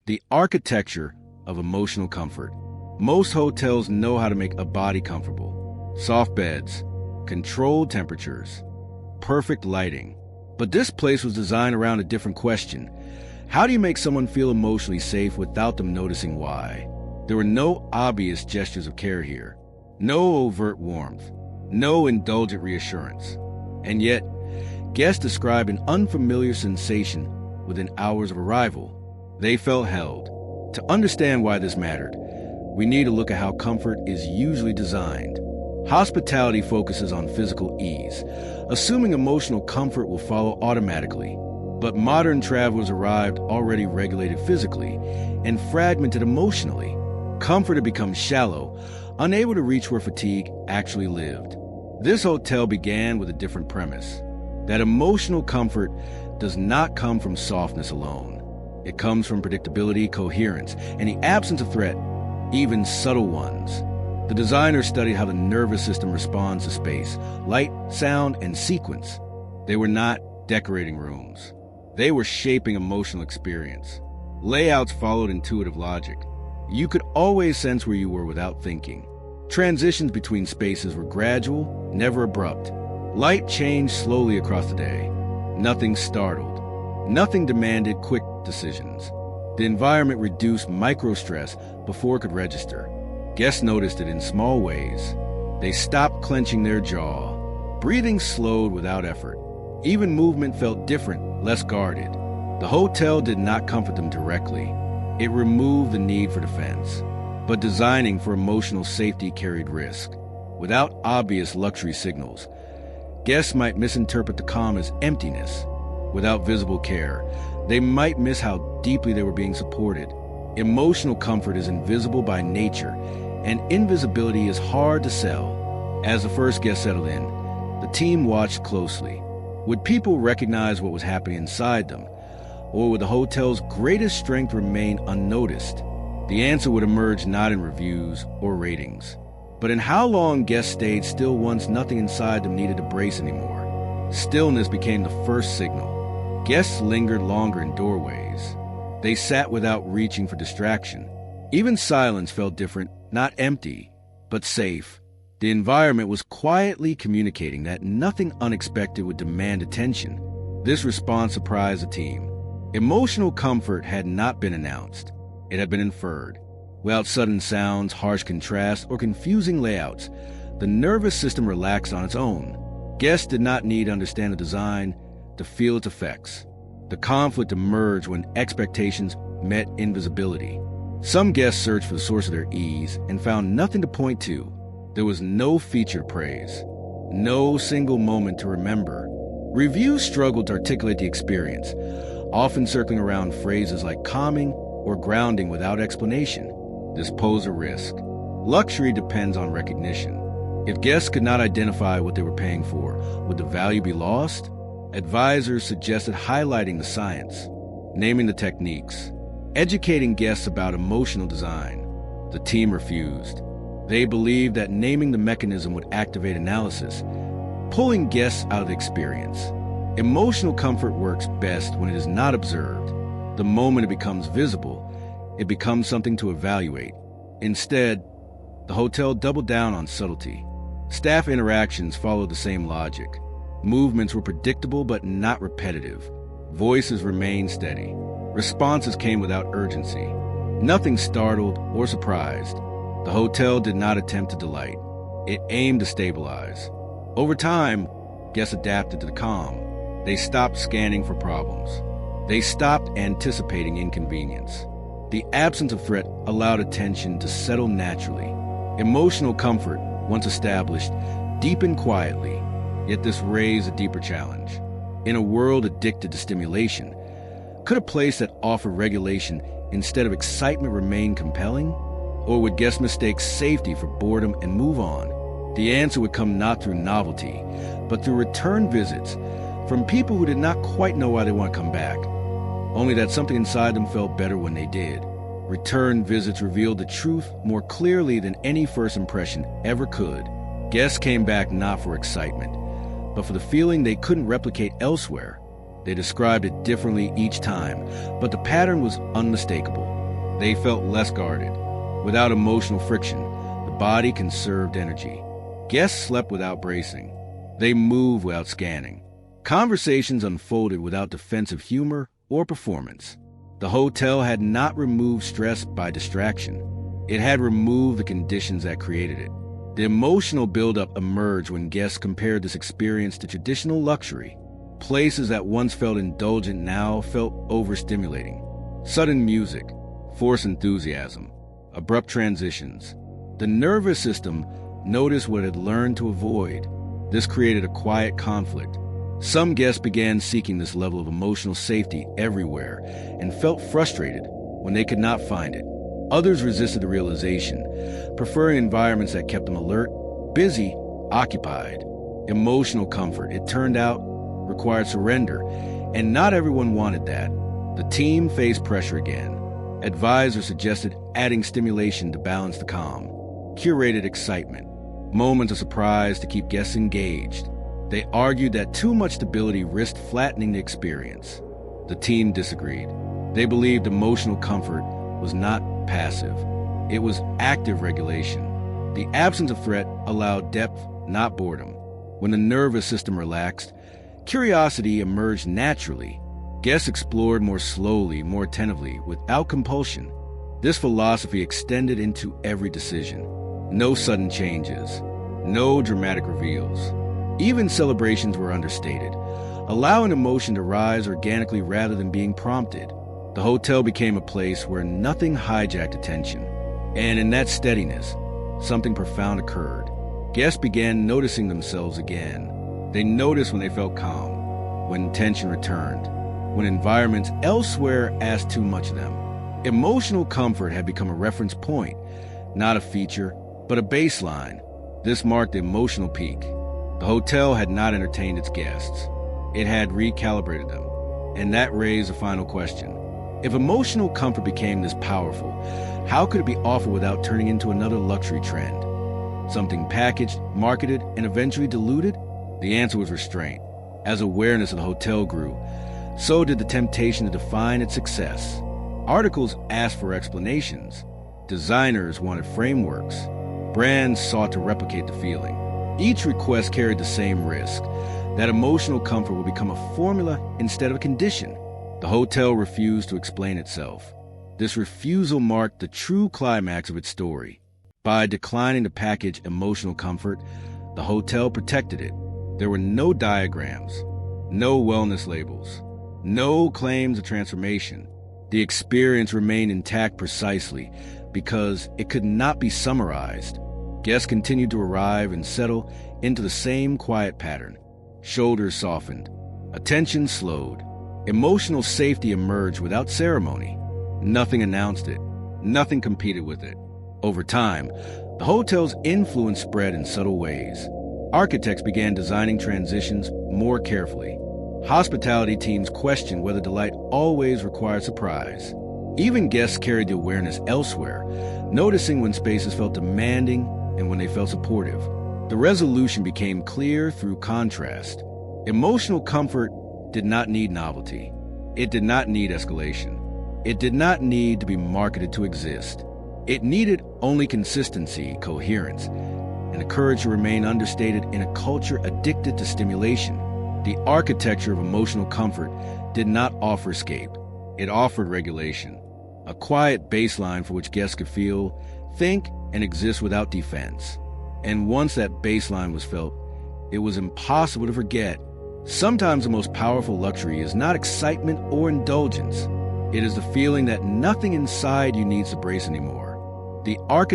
The architecture of emotional comfort. Most hotels know how to make a body comfortable. Soft beds, controlled temperatures, perfect lighting. But this place was designed around a different question. How do you make someone feel emotionally safe without them noticing why? There were no obvious gestures of care here. No overt warmth. No indulgent reassurance. And yet, guests described an unfamiliar sensation within hours of arrival. They felt held. To understand why this mattered, we need to look at how comfort is usually designed. Hospitality focuses on physical ease, assuming emotional comfort will follow automatically. But modern travelers arrived already regulated physically and fragmented emotionally. Comfort had become shallow, unable to reach where fatigue actually lived. This hotel began with a different premise, that emotional comfort does not come from softness alone. It comes from predictability, coherence, and the absence of threat, even subtle ones. The designers studied how the nervous system responds to space, light, sound, and sequence. They were not decorating rooms. They were shaping emotional experience. Layouts followed intuitive logic. You could always sense where you were without thinking. Transitions between spaces were gradual, never abrupt. Light changed slowly across the day. Nothing startled. Nothing demanded quick decisions. The environment reduced micro-stress before it could register. Guests noticed it in small ways. They stopped clenching their jaw. Breathing slowed without effort. Even movement felt different, less guarded. The hotel did not comfort them directly. It removed the need for defense. But designing for emotional safety carried risk. Without obvious luxury signals, guests might misinterpret the calm as emptiness. Without visible care, they might miss how deeply they were being supported. Emotional comfort is invisible by nature, and invisibility is hard to sell. As the first guest settled in, the team watched closely. Would people recognize what was happening inside them, or would the hotel's greatest strength remain unnoticed? The answer would emerge not in reviews or ratings, but in how long guests stayed still once nothing inside them needed to brace anymore. Stillness became the first signal. Guests lingered longer in doorways. They sat without reaching for distraction. Even silence felt different, not empty, but safe. The environment was quietly communicating that nothing unexpected would demand attention. This response surprised the team. Emotional comfort had not been announced. It had been inferred. Without sudden sounds, harsh contrasts, or confusing layouts, the nervous system relaxed on its own. Guests did not need to understand the design to feel its effects. The conflict emerged when expectations met invisibility. Some guests searched for the source of their ease and found nothing to point to. There was no feature to praise, no single moment to remember. Reviews struggled to articulate the experience, often circling around phrases like calming or grounding without explanation. This posed a risk. Luxury depends on recognition. If guests could not identify what they were paying for, would the value be lost? Advisors suggested highlighting the science, naming the techniques, educating guests about emotional design. The team refused. They believed that naming the mechanism would activate analysis, pulling guests out of the experience. Emotional comfort works best when it is not observed. The moment it becomes visible, it becomes something to evaluate. Instead, the hotel doubled down on subtlety. Staff interactions followed the same logic. Movements were predictable but not repetitive. Voices remained steady. Responses came without urgency. Nothing startled or surprised. The hotel did not attempt to delight. It aimed to stabilize. Over time, guests adapted to the calm. They stopped scanning for problems. They stopped anticipating inconvenience. The absence of threat allowed attention to settle naturally. Emotional comfort, once established, deepened quietly, yet this raised a deeper challenge. In a world addicted to stimulation, could a place that offered regulation instead of excitement remain compelling? Or would guests mistake safety for boredom and move on? The answer would come not through novelty, but through return visits from people who did not quite know why they want to come back, only that something inside them felt better when they did. Return visits revealed the truth more clearly than any first impression ever could. Guests came back not for excitement, but for the feeling they couldn't replicate elsewhere. They described it differently each time, but the pattern was unmistakable. They felt less guarded. Without emotional friction, the body conserved energy. Guests slept without bracing. They moved without scanning. Conversations unfolded without defensive humor or performance. The hotel had not removed stress by distraction. It had removed the conditions that created it. The emotional buildup emerged when guests compared this experience to traditional luxury. Places that once felt indulgent now felt overstimulating. Sudden music, forced enthusiasm, abrupt transitions. The nervous system noticed what it had learned to avoid. This created a quiet conflict. Some guests began seeking this level of emotional safety everywhere and felt frustrated when they could not find it. Others resisted the realization, preferring environments that kept them alert, busy, occupied. Emotional comfort, it turned out, required surrender, and not everyone wanted that. The team faced pressure again. Advisors suggested adding stimulation to balance the calm, curated excitement, moments of surprise to keep guests engaged. They argued that too much stability risked flattening the experience. The team disagreed. They believed emotional comfort was not passive. It was active regulation. The absence of threat allowed depth, not boredom. When the nervous system relaxed, curiosity emerged naturally. Guests explored more slowly, more attentively, without compulsion. This philosophy extended into every decision. No sudden changes, no dramatic reveals. Even celebrations were understated, allowing emotion to rise organically rather than being prompted. The hotel became a place where nothing hijacked attention. And in that steadiness, something profound occurred. Guests began noticing themselves again. They noticed when they felt calm, when tension returned, when environments elsewhere asked too much of them. Emotional comfort had become a reference point, not a feature, but a baseline. This marked the emotional peak. The hotel had not entertained its guests. It had recalibrated them. And that raised a final question. If emotional comfort became this powerful, how could it be offered without turning into another luxury trend? Something packaged, marketed, and eventually diluted? The answer was restraint. As awareness of the hotel grew, so did the temptation to define its success. Articles asked for explanations. Designers wanted frameworks. Brands sought to replicate the feeling. Each request carried the same risk, that emotional comfort would become a formula instead of a condition. The hotel refused to explain itself. This refusal marked the true climax of its story. By declining to package emotional comfort, the hotel protected it. There were no diagrams, no wellness labels, no claims of transformation. The experience remained intact precisely because it could not be summarized. Guests continued to arrive and settle into the same quiet pattern. Shoulders softened. Attention slowed. Emotional safety emerged without ceremony. Nothing announced it. Nothing competed with it. Over time, the hotel's influence spread in subtle ways. Architects began designing transitions more carefully. Hospitality teams questioned whether delight always required surprise. Even guests carried the awareness elsewhere, noticing when spaces felt demanding and when they felt supportive. The resolution became clear through contrast. Emotional comfort did not need novelty. It did not need escalation. It did not need to be marketed to exist. It needed only consistency, coherence, and the courage to remain understated in a culture addicted to stimulation. The architecture of emotional comfort did not offer escape. It offered regulation, a quiet baseline for which guests could feel, think, and exist without defense. And once that baseline was felt, it was impossible to forget. Sometimes the most powerful luxury is not excitement or indulgence. It is the feeling that nothing inside you needs to brace anymore. The architecture